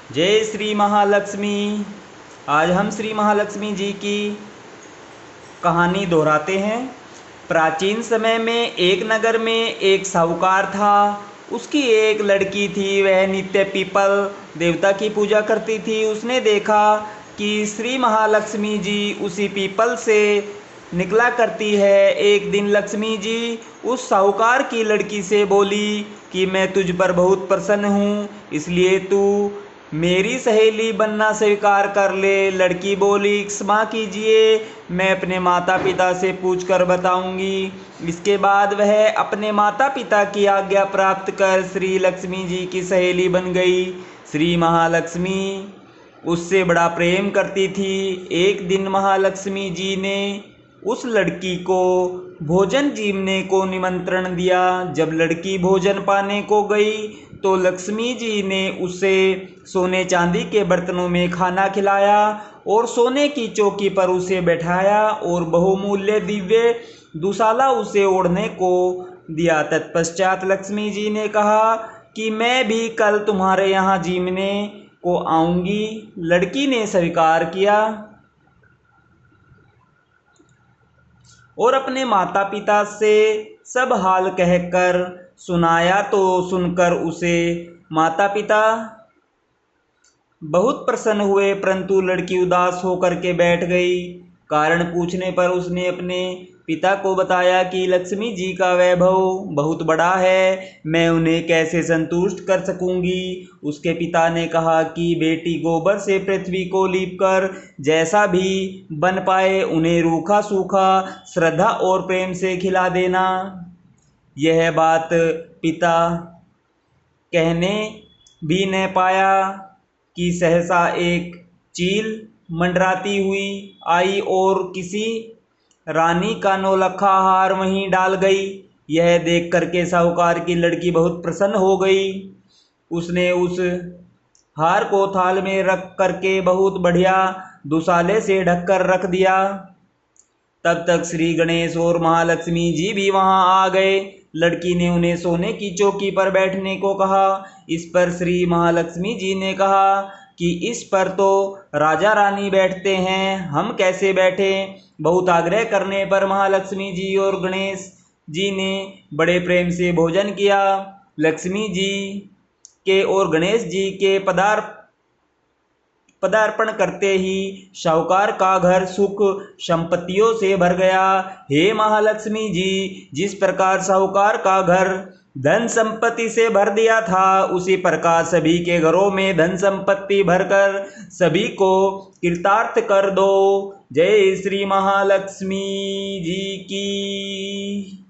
जय श्री महालक्ष्मी। आज हम श्री महालक्ष्मी जी की कहानी दोहराते हैं। प्राचीन समय में एक नगर में एक साहूकार था। उसकी एक लड़की थी। वह नित्य पीपल देवता की पूजा करती थी। उसने देखा कि श्री महालक्ष्मी जी उसी पीपल से निकला करती है। एक दिन लक्ष्मी जी उस साहूकार की लड़की से बोली कि मैं तुझ पर बहुत प्रसन्न हूँ, इसलिए तू मेरी सहेली बनना स्वीकार कर ले। लड़की बोली, क्षमा कीजिए, मैं अपने माता पिता से पूछ कर बताऊंगी। इसके बाद वह अपने माता पिता की आज्ञा प्राप्त कर श्री लक्ष्मी जी की सहेली बन गई। श्री महालक्ष्मी उससे बड़ा प्रेम करती थी। एक दिन महालक्ष्मी जी ने उस लड़की को भोजन जीवने को निमंत्रण दिया। जब लड़की भोजन पाने को गई तो लक्ष्मी जी ने उसे सोने चांदी के बर्तनों में खाना खिलाया और सोने की चौकी पर उसे बैठाया और बहुमूल्य दिव्य दुशाला उसे ओढ़ने को दिया। तत्पश्चात लक्ष्मी जी ने कहा कि मैं भी कल तुम्हारे यहाँ जीवने को आऊंगी। लड़की ने स्वीकार किया और अपने माता पिता से सब हाल कहकर सुनाया। तो सुनकर उसे माता पिता बहुत प्रसन्न हुए, परंतु लड़की उदास होकर के बैठ गई। कारण पूछने पर उसने अपने पिता को बताया कि लक्ष्मी जी का वैभव बहुत बड़ा है, मैं उन्हें कैसे संतुष्ट कर सकूंगी। उसके पिता ने कहा कि बेटी, गोबर से पृथ्वी को लीपकर जैसा भी बन पाए उन्हें रूखा सूखा श्रद्धा और प्रेम से खिला देना। यह बात पिता कहने भी न पाया कि सहसा एक चील मंडराती हुई आई और किसी रानी का नौलखा हार वहीं डाल गई। यह देख करके साहूकार की लड़की बहुत प्रसन्न हो गई। उसने उस हार को थाल में रख करके बहुत बढ़िया दुशाले से ढककर रख दिया। तब तक श्री गणेश और महालक्ष्मी जी भी वहां आ गए। लड़की ने उन्हें सोने की चौकी पर बैठने को कहा। इस पर श्री महालक्ष्मी जी ने कहा कि इस पर तो राजा रानी बैठते हैं, हम कैसे बैठे। बहुत आग्रह करने पर महालक्ष्मी जी और गणेश जी ने बड़े प्रेम से भोजन किया। लक्ष्मी जी के और गणेश जी के पदार्पण करते ही साहूकार का घर सुख संपत्तियों से भर गया। हे महालक्ष्मी जी, जिस प्रकार साहूकार का घर धन संपत्ति से भर दिया था, उसी प्रकार सभी के घरों में धन संपत्ति भरकर सभी को कृतार्थ कर दो। जय श्री महालक्ष्मी जी की।